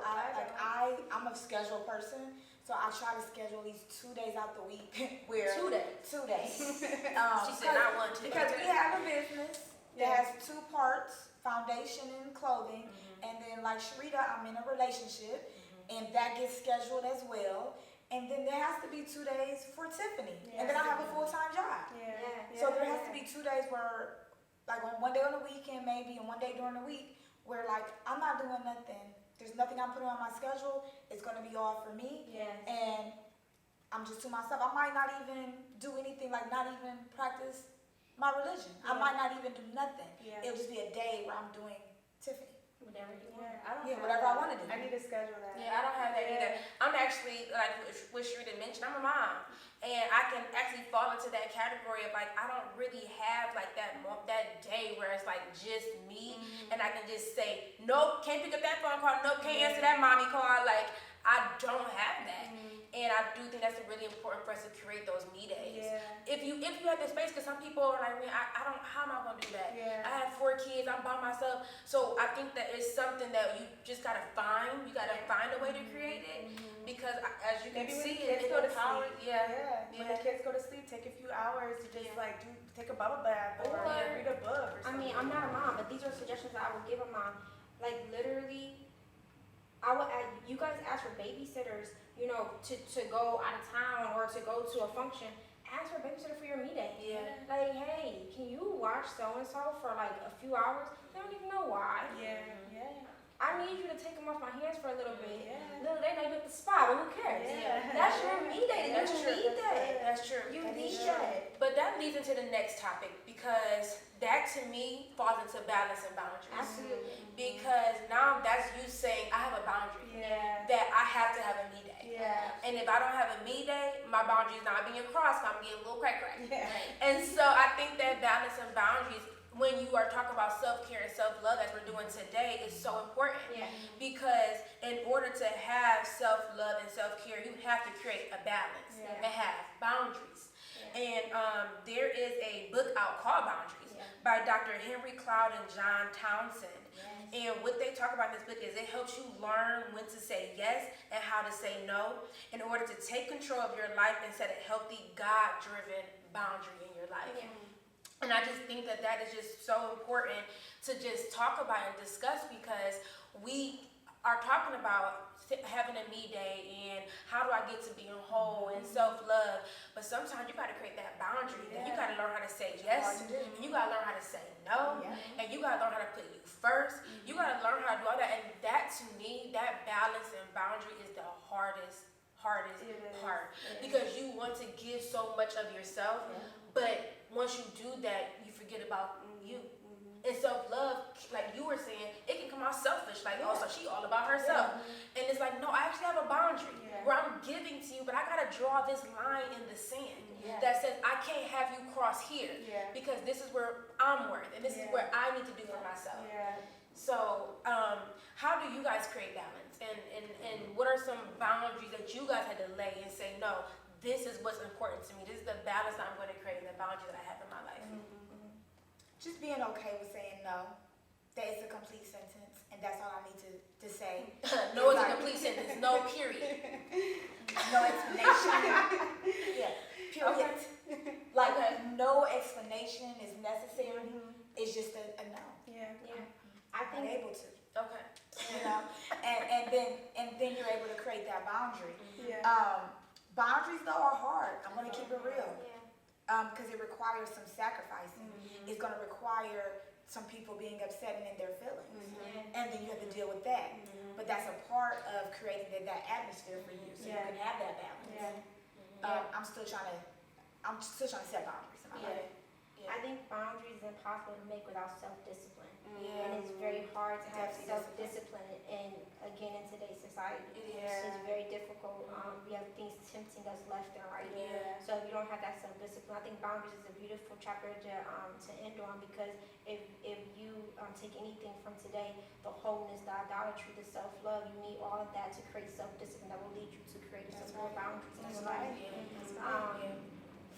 I'm a schedule person, so I try to schedule at least 2 days out the week. Where 2 days. 2 days. She said not one, two. Because we have a business that has 2 parts: foundation and clothing. And then, like Sharita, I'm in a relationship, and that gets scheduled as well. And then there has to be 2 days for Tiffany. And then I have a full-time job. So there has to be 2 days where, like on one day on the weekend maybe, and one day during the week, where like I'm not doing nothing. There's nothing I'm putting on my schedule. It's going to be all for me. And I'm just to myself. I might not even do anything, like not even practice my religion. I might not even do nothing. It'll just be a day where I'm doing Tiffany. Whatever you want. Yeah, I don't Yeah, have whatever that. I wanna do. I need to schedule that. Yeah, I don't have that either. I'm actually, like what Sherita mentioned, I'm a mom. And I can actually fall into that category of like, I don't really have like that day where it's like just me. And I can just say, nope, can't pick up that phone call. Nope, can't answer that mommy call. Like, I don't have that. And I do think that's really important for us to create those me days. Yeah. If you have the space, because some people are like, man, I don't, how am I gonna do that? Yeah. I have 4 kids, I'm by myself. So I think that it's something that you just gotta find. You gotta find a way to create it, because as you can Maybe when see, the kids it go to empowers. sleep. Yeah. When the kids go to sleep, take a few hours to just like take a bubble bath or Or- read a book or I something. mean, I'm not a mom, but these are suggestions that I would give a mom. Like literally, you guys ask for babysitters, you know, to go out of town or to go to a function. Ask for a babysitter for your me day. Yeah. Like, hey, can you watch so and so for like a few hours? They don't even know why. Yeah. I need you to take them off my hands for a little bit. Yeah. Little they know you at the spa, but who cares? Yeah. That's your me day. That's You true. need that. That's true. You That need is that. But that leads into the next topic, because that to me falls into balance and boundaries. Absolutely. Because now that's you saying I have a boundary. Yeah. That I have to have a me day. Yeah. And if I don't have a me day, my boundary is not being crossed, I'm getting a little crack. Yeah. And so I think that balance and boundaries, when you are talking about self-care and self-love as we're doing today, is so important. Yeah. Because in order to have self-love and self-care, you have to create a balance Yeah. and have boundaries. And there is a book out called Boundaries by Dr. Henry Cloud and John Townsend. And what they talk about in this book is it helps you learn when to say yes and how to say no in order to take control of your life and set a healthy, God-driven boundary in your life. And I just think that that is just so important to just talk about and discuss, because we are talking about having a me day and how do I get to being whole and self-love, but sometimes you got to create that boundary. And you got to learn how to say yes, and you got to learn how to say no, and you got to learn how to put you first. You got to learn how to do all that, and that to me, that balance and boundary is the hardest part, because you want to give so much of yourself, but once you do that, you forget about you. And self-love, like you were saying, it can come out selfish, like, oh, so she all about herself. And it's like, no, I actually have a boundary where I'm giving to you, but I gotta draw this line in the sand that says I can't have you cross here, because this is where I'm worth, and this is where I need to do for myself. So, how do you guys create balance? And what are some boundaries that you guys had to lay and say, no, this is what's important to me. This is the balance that I'm going to create and the boundary that I have in my life. Just being okay with saying no. That is a complete sentence, and that's all I need to say. No is a complete sentence. No, period. No explanation. Period. Like, no explanation is necessary. It's just a no. I I'm think able to. Okay. You know, and then you're able to create that boundary. Boundaries though are hard. I'm gonna keep it real. Because it requires some sacrificing. It's gonna require some people being upset and in their feelings, and then you have to deal with that. But that's a part of creating that atmosphere for you, so you can have that balance. I'm still trying to set boundaries in my life. I think boundaries is impossible to make without self-discipline. Yeah. And it's very hard to have Definitely self-discipline, and again, in today's society, it's very difficult. We have things tempting us left and right. So if you don't have that self-discipline, I think boundaries is a beautiful chapter to end on, because if you take anything from today, the wholeness, the idolatry, the self-love, you need all of that to create self-discipline that will lead you to create some more boundaries in your life.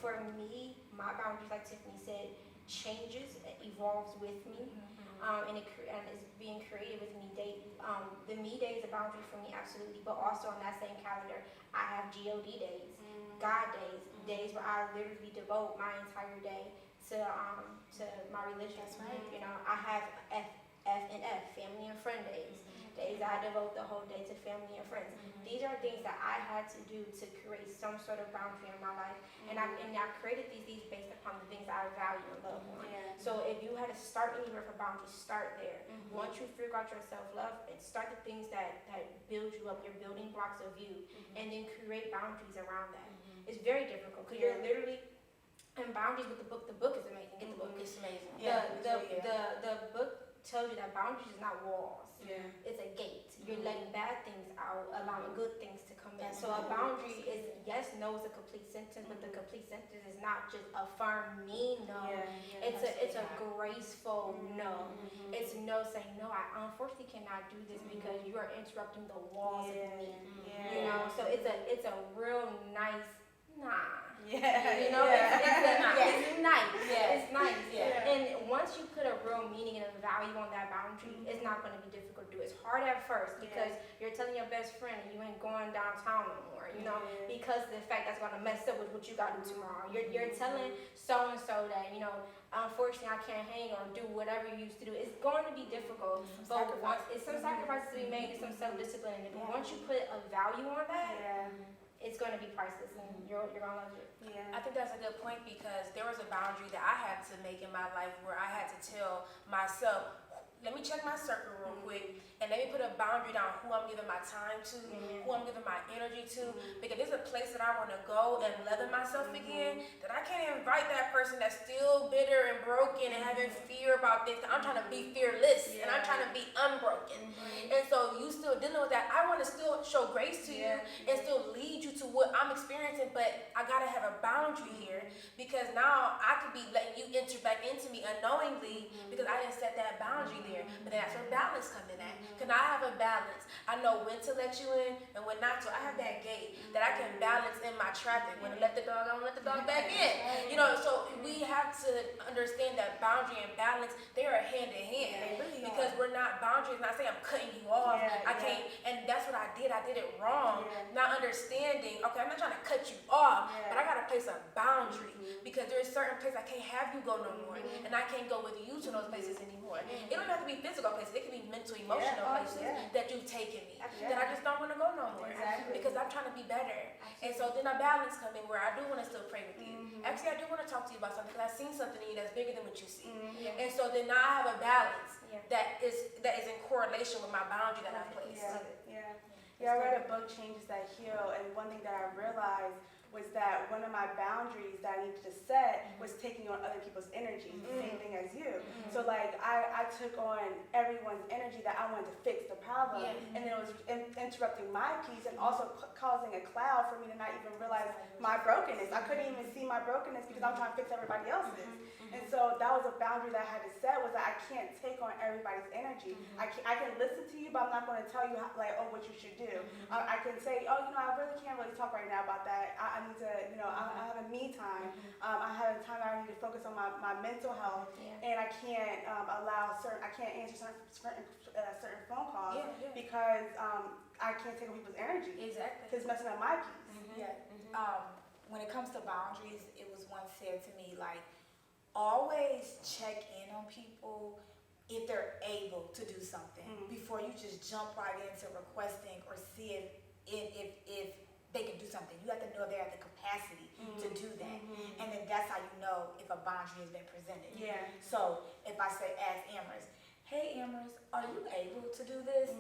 For me, my boundaries, like Tiffany said, changes, evolves with me, and is being created with me daily. The me day is a boundary for me, absolutely, but also on that same calendar, I have God days, God days, days where I literally devote my entire day to my religion. You know, I have F and F, family and friend days. Days I devote the whole day to family and friends. These are things that I had to do to create some sort of boundary in my life, and I created these based upon the things I value and love on. So if you had to start anywhere for boundaries, start there. Once you figure out your self-love, and start the things that build you up, your building blocks of you, and then create boundaries around that. It's very difficult, because you're literally in boundaries with the book. The book is amazing. Get the book. It's amazing. The book tells you that boundaries is not walls. Yeah. It's a gate. You're letting bad things out, allowing good things to come in. So a boundary is yes, no is a complete sentence, but the complete sentence is not just a firm mean no. It's a graceful no. It's no saying no. I unfortunately cannot do this because you are interrupting the walls of me. You know, so it's a real nice nah. You know, it's nice. It's nice. And once you put a real meaning and a value on that boundary, it's not going to be difficult to do. It's hard at first because you're telling your best friend you ain't going downtown no more, you know, because the fact that's going to mess up with what you got to do tomorrow. You're telling so-and-so that, you know, unfortunately I can't hang or do whatever you used to do. It's going to be difficult, but once it's some sacrifices to be made, it's some self-discipline, but once you put a value on that, it's going to be priceless and you're going to love it. I think that's a good point because there was a boundary that I had to make in my life where I had to tell myself, let me check my circle real quick and let me put a boundary down who I'm giving my time to, who I'm giving my energy to, because there's a place that I want to go and loving myself again, that I can't invite that person that's still bitter and broken and having fear about this. I'm trying to be fearless and I'm trying to be unbroken. And so you still dealing with that. I want to still show grace to you and still lead you to what I'm experiencing, but I got to have a boundary here because now I could be letting you enter back into me unknowingly because I didn't set that boundary there. But that's where balance comes in at. Can I have a balance? I know when to let you in and when not to. I have that gate that I can balance in my traffic. When to let the dog out, let the dog back in. You know, so we have to understand that boundary and balance, they are hand in hand. Because we're not boundaries, not saying I'm cutting you off. I can't, and that's what I did it wrong. Not understanding, okay, I'm not trying to cut you off, but I gotta place a boundary. Because there's certain places I can't have you go no more. And I can't go with you to those places anymore. It don't have to be physical places, it can be mental, emotional places that you've taken me. That I just don't want to go no more. Because I'm trying to be better. And so then a balance comes in where I do want to still pray with you. Actually, I do want to talk to you about something because I've seen something in you that's bigger than what you see. And so then now I have a balance that is in correlation with my boundary that I placed. I read a book, Changes That Heal, and one thing that I realized was that one of my boundaries that I needed to set was taking on other people's energy, the same thing as you. So like I took on everyone's energy that I wanted to fix the problem, and then it was interrupting my peace and also causing a cloud for me to not even realize my brokenness. I couldn't even see my brokenness because I'm trying to fix everybody else's. And so that was a boundary that I had to set, was that I can't take on everybody's energy. I can listen to you, but I'm not going to tell you how, like, oh, what you should do. I can say, oh, you know, I really can't really talk right now about that. I need to, you know, I have a me time. I have a time that I need to focus on my mental health, and I can't I can't answer certain phone calls because I can't take on people's energy. Exactly. Because it's messing up my peace. When it comes to boundaries, it was once said to me, like, always check in on people if they're able to do something before you just jump right into requesting or see if they can do something. You have to know they have the capacity to do that. And then that's how you know if a boundary has been presented. So if I say, ask Amaris, hey Amaris, are you able to do this?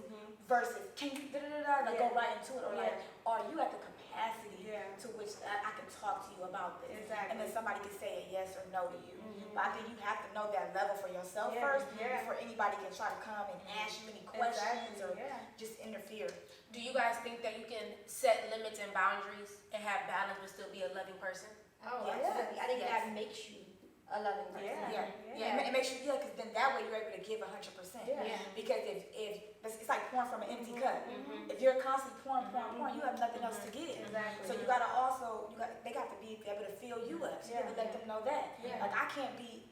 Versus, can you like go right into it, or like, are you at the capacity to which I can talk to you about this? And then somebody can say a yes or no to you. But I think you have to know that level for yourself first before anybody can try to come and ask you any questions or just interfere. Do you guys think that you can set limits and boundaries and have balance but still be a loving person? Oh, absolutely. I think that makes you a loving person. It makes you, because then that way you're able to give 100%. Because if it's like pouring from an empty cup. If you're constantly pouring, you have nothing else to give. So you gotta also, they got to be able to fill you up. So you have to let them know that. Like,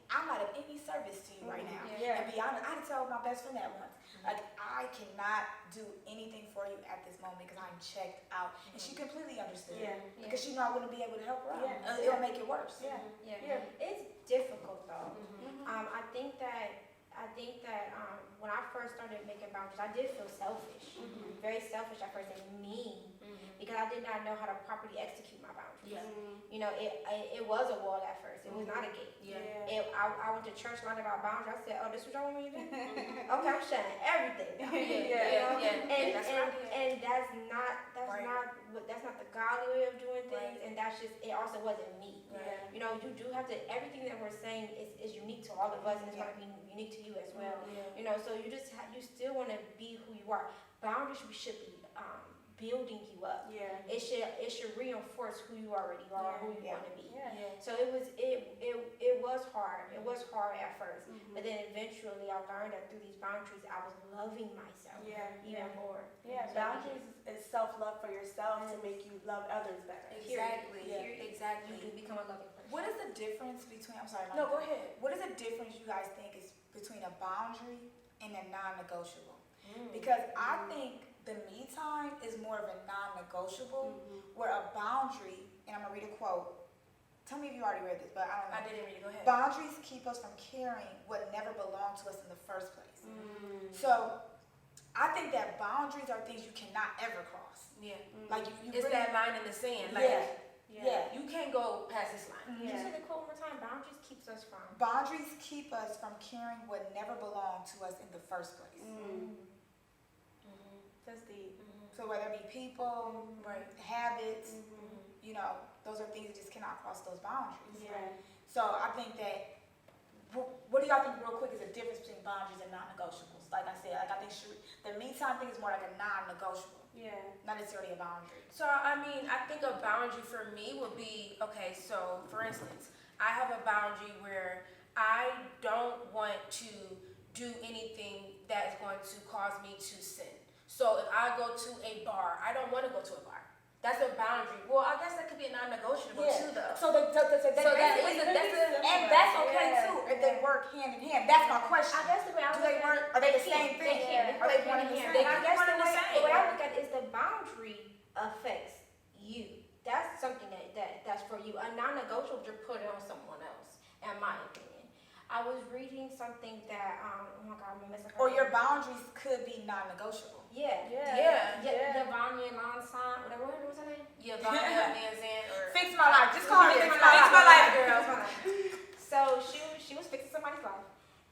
I'm not of any service to you right now. And be honest, I had to tell my best friend that once. Like, I cannot do anything for you at this moment because I'm checked out. And she completely understood. Because she knew I wouldn't be able to help her out. It'll make it worse. It's difficult though. I think that when I first started making boundaries, I did feel selfish, very selfish at first, and mean, because I did not know how to properly execute my boundaries. You know, it was a wall at first. It was not a gate. I went to church learning about boundaries. I said, oh, this is what y'all want me to do? Okay, I'm shutting everything down. And that's not the godly way of doing things, and that's just, it also wasn't me. You know, you do have to, everything that we're saying is unique to all all of us, and it's gonna be unique to you as well. You know, so you just you still want to be who you are. Boundaries should be building you up. Yeah. It should reinforce who you already are, who you want to be. Yeah. So it was hard. It was hard at first, but then eventually I learned that through these boundaries I was loving myself even more. Yeah, So boundaries is self-love for yourself to make you love others better. Exactly. You Exactly. do become a loving person. What is the difference between? I'm sorry. No, go ahead. What is the difference you guys think is between a boundary and a non-negotiable? Because I think the me time is more of a non-negotiable, where a boundary, and I'm gonna read a quote. Tell me if you already read this, but I don't know. I didn't read it. Go ahead. Boundaries keep us from carrying what never belonged to us in the first place. So I think that boundaries are things you cannot ever cross. Yeah. Like you It's really, that line in the sand. Like, yeah. you can't go past this line. Can you say the quote one more time? Boundaries keeps us from. Boundaries keep us from carrying what never belonged to us in the first place. That's deep. So whether it be people, Right. habits, you know, those are things that just cannot cross those boundaries. Yeah. So I think that, what do y'all think real quick is the difference between boundaries and non-negotiables? Like I said, like I think the me time thing is more like a non-negotiable, Yeah. not necessarily a boundary. So, I mean, I think a boundary for me would be, okay, so for instance, I have a boundary where I don't want to do anything that is going to cause me to sin. So if I go to a bar, I don't want to go to a bar. That's a boundary. Well, I guess that could be a non-negotiable too, though. So that is and that's okay too if they work hand in hand. That's my question. I guess the way I Do look they at work? Are they the same thing? Are they one and the same? They I can guess one the and the way, same. the way I look at it is the boundary affects you. That's something that's for you. A non-negotiable, you're putting on someone else, in my opinion. I was reading something that, oh my God, I'm messing up. Or your boundaries could be non-negotiable. Yeah. Yvonne Lansan, whatever was her name? Yeah, Vanya, Manzan, or... Fix my life. Just call me Fix Fix my my life. life. Girl. So she was fixing somebody's life,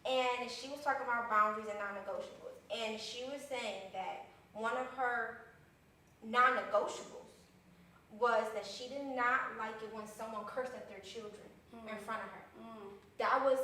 and she was talking about boundaries and non-negotiables, and she was saying that one of her non-negotiables was that she did not like it when someone cursed at their children in front of her. That was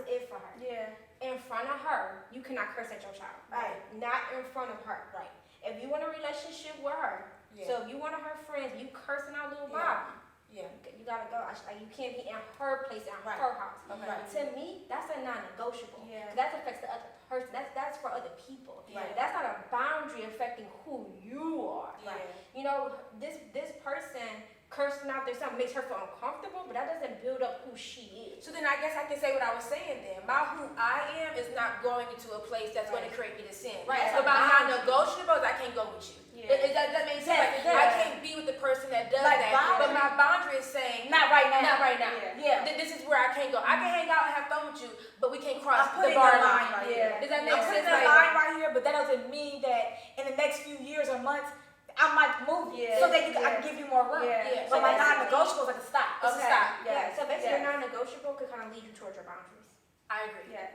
it for her. Yeah. In front of her, you cannot curse at your child. Right. Not in front of her. Right. If you want a relationship with her, so if you one of her friends, you cursing out little Bobby. Yeah. You gotta go. Like you can't be in her place, in Right. her house. Right. To me, that's a non-negotiable. Yeah. That affects the other person. That's for other people. Right. That's not a boundary affecting who you are. Right. You know, this person cursing out their son makes her feel uncomfortable, but that doesn't build up who she is. So then I guess I can say what I was saying then. My who I am is not going into a place that's going to create me to sin. Right. But my non-negotiables, I can't go with you. Yeah. Does that make sense? Yes, it Like, I does. can't be with the person that does Like that. boundary. But my boundary is saying, Not right now. not right now. Yeah. This is where I can't go. I can hang out and have fun with you, but we can't cross I'm the putting bar a line line. right here. Does that I'm make putting sense? a line right here, but that doesn't mean that in the next few years or months, I might move Yeah. so that I can give you more room. Yeah. But my So non-negotiables are to stop. Okay. Stop. Yeah. So basically, Yeah. your non-negotiable could kind of lead you towards your boundaries. I agree. Yeah.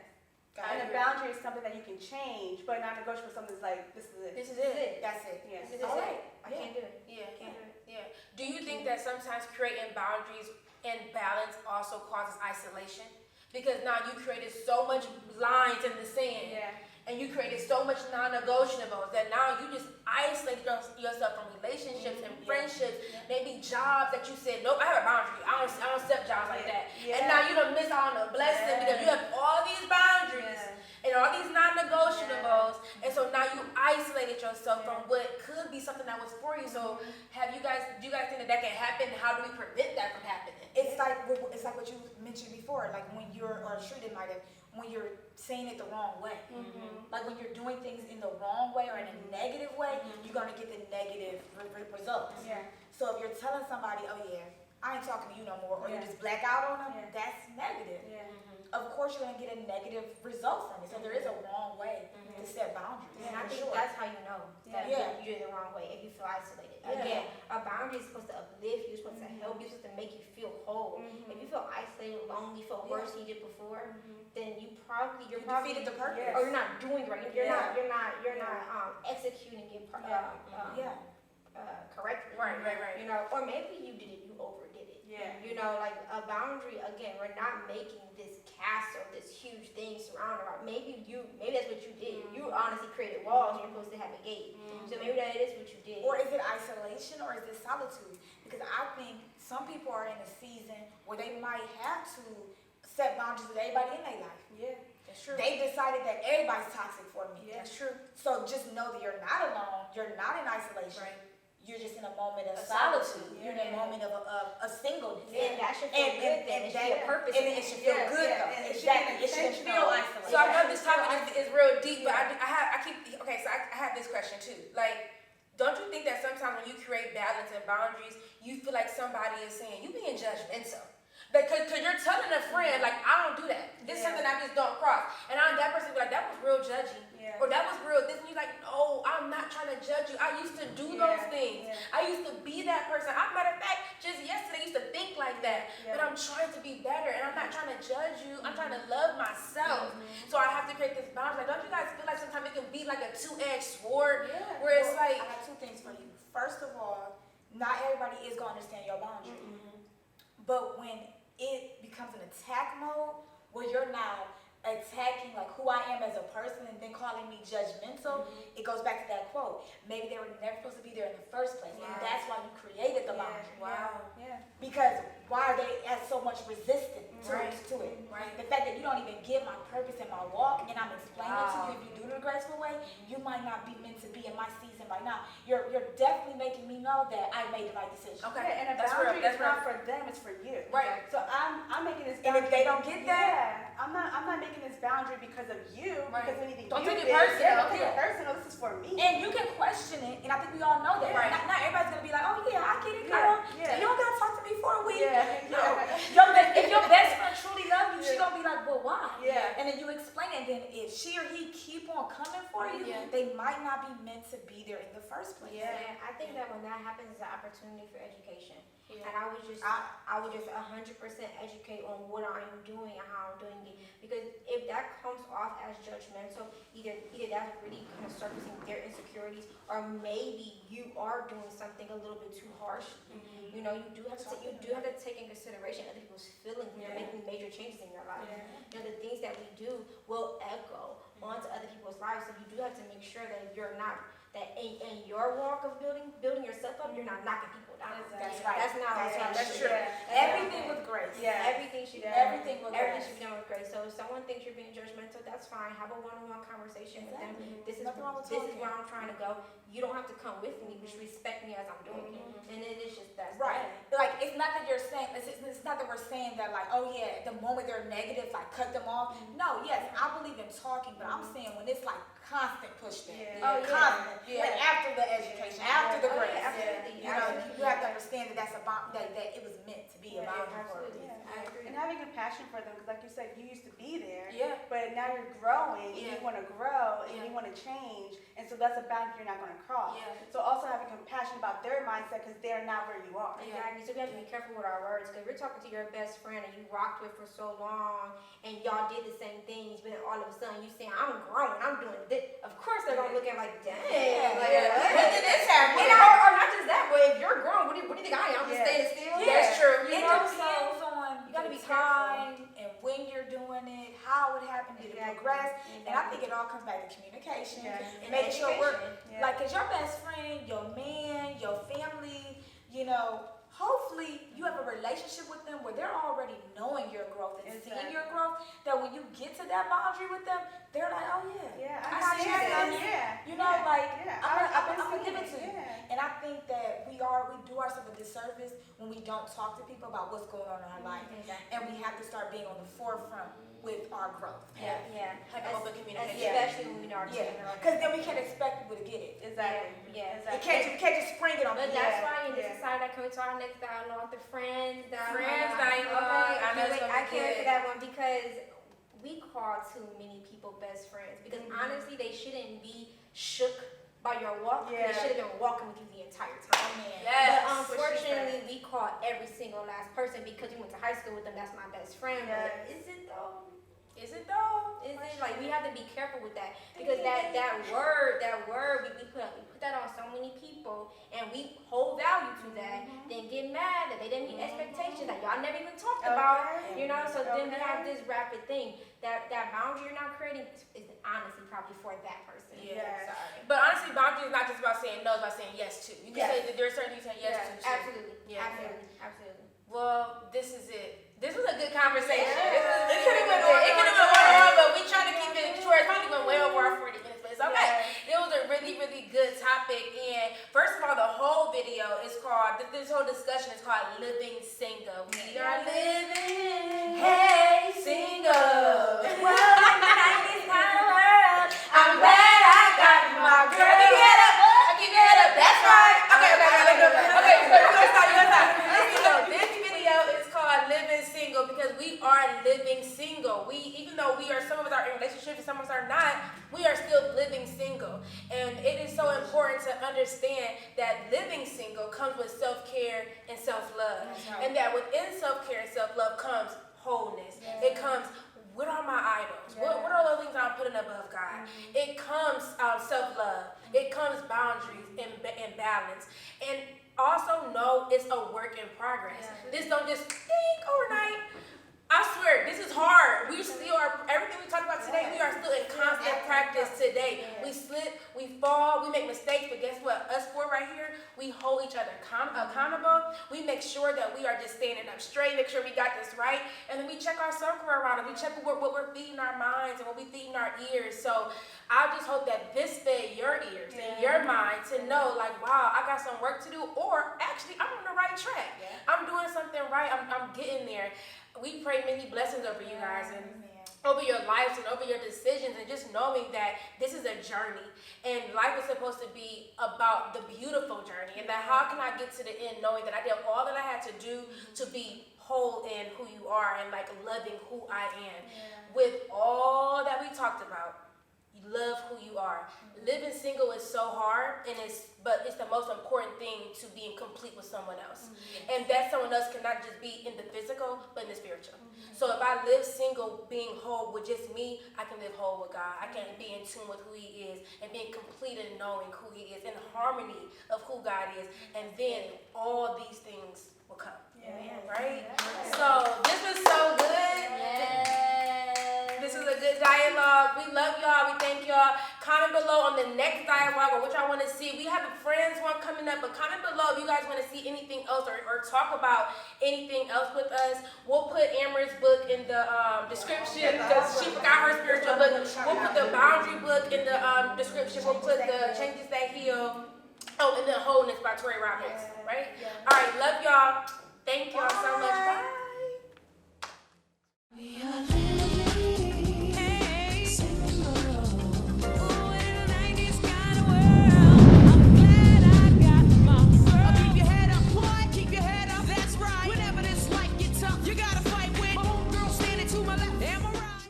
I And a agree. boundary is something that you can change, but non-negotiable is something that's like, this is it. This is it. That's it. Yeah. This is All it. right. I can't do it. Yeah. Can't do it. Yeah. Do you think that sometimes creating boundaries and balance also causes isolation? Because now you created so much lines in the sand, Yeah. and you created so much non-negotiables that now you just isolate yourself from relationships and friendships, maybe jobs that you said, nope, I have a boundary. I don't accept jobs like that. Yeah. And now you don't miss out on a blessing Yeah. because you have all these boundaries and all these non-negotiables, and so now you isolated yourself from what could be something that was for you. So do you guys think that can happen? How do we prevent that from happening? It's like what you mentioned before, like when you're, or Shrita might have, when you're saying it the wrong way. Like when you're doing things in the wrong way or in a negative way, you're gonna get the negative results. Yeah. So if you're telling somebody, oh yeah, I ain't talking to you no more, or you Yeah. just black out on them, Yeah. that's negative. Yeah. Of course you're gonna get a negative result from it. So there is a wrong way to set boundaries. And I for think sure. that's how you know that Yeah. you're the wrong way, if you feel isolated. Yeah. Again, a boundary is supposed to uplift you, it's supposed to help you, it's supposed to make you feel whole. If you feel isolated, lonely, feel worse than you did before, then you're You probably defeated the purpose. Yes. or you're not doing it right. You're Yeah. not executing it Yeah. correctly. Right. You know, or maybe you did it, you overdid it. Yeah. You know, like a boundary, again, we're not making this castle, this maybe that's what you did. You honestly created walls. You're supposed to have a gate. So maybe that is what you did. Or is it isolation or is it solitude? Because I think some people are in a season where they might have to set boundaries with everybody in their life. Yeah, that's true. They decided that everybody's toxic for me. Yeah. That's true. So just know that you're not alone. You're not in isolation. Right. You're just in a moment of A solitude. solitude. You're in a moment of a singleness. And that should feel good then. It should be a purpose. And it should feel good though. And it should Exactly. be It should intentional. feel isolated. So I know this topic is real deep, but I keep okay. So I have this question too. Like, don't you think that sometimes when you create balance and boundaries, you feel like somebody is saying you being judgmental? Because you're telling a friend like I don't do that. This is something I just don't cross, and that person be like that was real judgy, or that was real this, and you're like no, I'm not trying to judge you. I used to do those things. I used to be that person. Matter of fact, just yesterday I used to think like that, but I'm trying to be better, and I'm not trying to judge you. I'm trying to love myself. So I have to create this boundary. Like, don't you guys feel like sometimes it can be like a two-edged sword, where it's like I got two things for you. First of all, not everybody is gonna understand your boundary, but when it becomes an attack mode where you're now attacking like who I am as a person and then calling me judgmental, it goes back to that quote. Maybe they were never supposed to be there in the first place. And that's why you created the boundary. Because why are they as so much resistant to it? Right. The fact that you don't even get my purpose in my walk and I'm explaining to you if you do it in a graceful way, you might not be meant to be in my season right now. You're definitely making me know that I made the right decision. okay, And a that's real. boundary That's is real. not for them, it's for you. Right. So I'm making this And boundary. if they don't get that, I'm not making this boundary because of you, Right. because of anything Don't you take it did. personal. Yeah, don't take it personal. This is for me. and you can question it, and I think we all know that. Right. Not everybody's gonna be like, oh yeah, I get it, Yeah, girl. yeah. You don't gotta talk to me for a week. Yeah, No. yeah. If your best friend truly loves you, she's gonna be like, well, why? Yeah. And then you explain it, and then if she or he keep on coming for you, Yeah. they might not be meant to be there in the first place. Yeah. And I think that when that happens, it's an opportunity for education. Yeah. And I would just 100% educate on what I'm doing and how I'm doing it. Because if that comes off as judgmental, either that's really kind of surfacing their insecurities, or maybe you are doing something a little bit too harsh. You know, you do have to take in consideration other people's feelings when you're making major changes in your life. You know, the things that we do will echo onto other people's lives. So you do have to make sure that you're not in your walk of building yourself up, you're not knocking people down. That's right. That's not That's true. Everything with grace. Yeah. Everything should Everything with everything grace. should be done with grace. So if someone thinks you're being judgmental, that's fine. Have a one-on-one conversation with them. This is Nothing wrong with this is talking. where I'm trying to go. You don't have to come with me, but you respect me as I'm doing it. And then it's just that's Right. Like, it's not that you're saying, it's not that we're saying that, like, oh yeah, the moment they're negative, like, cut them off. No, yes, I believe in talking, but I'm saying when it's like constant pushback. Yeah. Oh, yeah. Constant. Yeah. Like, after the education, after the Oh, grace. yeah, absolutely. You know, you have to understand that that's about, that it was meant to be a boundary for a Absolutely. reason. I agree. And having compassion for them, because like you said, you used to be there, Yeah. but now you're growing, and Yeah. you want to grow, and Yeah. you want to change, and so that's a boundary you're not going to cross. Yeah. So also having compassion about their mindset, because they're not where you are. Exactly. So we have to be careful with our words, because we're talking to your best friend and you rocked with for so long, and y'all did the same things, but then all of a sudden you saying, "I'm growing, I'm doing this." Of course they're gonna look at like, "Dang, like, When did this happen? or not just that, but if you're grown, what do you think I am? I'm just Yeah. staying still." That's true. It know, depends on you gotta the be time and when you're doing it, how it happened, did it Exactly. progress, and I think it all comes back to communication Yeah. and making sure we're Education. like, cause your best friend, your man, your family, you know, hopefully you have a relationship with them where they're already knowing your growth and seeing your growth. That when you get to that boundary with them, they're like, oh yeah, Yeah, I I see see that. it. Yeah. You know, Yeah. like Yeah. I'm gonna give it to seeing you. Yeah. And I think that we do ourselves a disservice when we don't talk to people about what's going on in our life. And we have to start being on the forefront with our growth. Yeah. Have open communication. Especially when we know our Yeah, children. because then we can't expect people to get it. Exactly. Yeah. Exactly. You can't just spring it on But people. that's why in this Yeah. society, I come to our next dialogue, the friends dialogue. dialogue. I know it's gonna I be can't wait good. for that one because we call too many people best friends. Because honestly, they shouldn't be shook by your walk. Yeah. They should have been walking with you the entire time. Yes. But unfortunately, we call every single last person because we went to high school with them. That's my best friend. Yes. But is it though? Is it though? Is it like we have to be careful with that because that word we put that on so many people, and we hold value to that, then get mad that they didn't meet expectations that y'all never even talked about, you know. So then we have this rapid thing that boundary you're not creating is honestly probably for that person. Yeah. Sorry. But honestly, boundaries is not just about saying no, it's about saying yes to. You can say that there are certain things you say yes to. Too. Absolutely. Yeah. Absolutely. Well, this is it. This was a good conversation. Yeah. It could have been one-on-one, but we try to keep it short. It's probably went way over our 40 minutes, but it's okay. It was a really, really good topic. And first of all, the whole video is called, this whole discussion is called Living Single. We are living, hey, single. Well, in this kind of world, I'm glad I got my girl. Keep your head up. Keep your head up. That's right. Okay, so you gotta stop. This video is called Living Single because we are living single. Even though some of us are in relationships and some of us are not, we are still living single. And it is so important to understand that living single comes with self-care and self-love. Right. And that within self-care and self-love comes wholeness. It comes, what are my idols? What are the things I'm putting above God? It comes self-love. It comes boundaries and balance. And also know it's a work in progress. This don't just think overnight. I swear, this is hard. We still are, everything we talked about today, we are still in constant practice today. We slip, we fall, we make mistakes, but guess what? Us four right here, we hold each other accountable. We make sure that we are just standing up straight, make sure we got this right, and then we check our circle around it. We check what we're feeding our minds and what we're feeding our ears. So I just hope that this fed your ears and your mind to know, like, wow, I got some work to do, or actually, I'm on the right track. I'm doing something right. I'm getting there. We pray many blessings over you guys and over your lives and over your decisions, and just knowing that this is a journey and life is supposed to be about the beautiful journey, and that how can I get to the end knowing that I did all that I had to do to be whole in who you are and like loving who I am. With all that we talked about, you love who you are. Living single is so hard, but it's the most important thing to being complete with someone else. And that someone else cannot just be in the physical, but in the spiritual. So if I live single, being whole with just me, I can live whole with God. I can be in tune with who He is and being complete in knowing who He is, in harmony of who God is. And then all these things will come. Right? So this was so good. This was a good dialogue. We love y'all. We thank y'all. Comment below on the next dialogue or what y'all want to see. We have a friends one coming up, but comment below if you guys want to see anything else or talk about anything else with us. We'll put Amaris' book in the description because she forgot her spiritual book. We'll put the boundary book in the description. We'll put the changes that heal. Oh, and the wholeness by Tori Roberts. Right? All right. Love y'all. Thank y'all so much. Bye.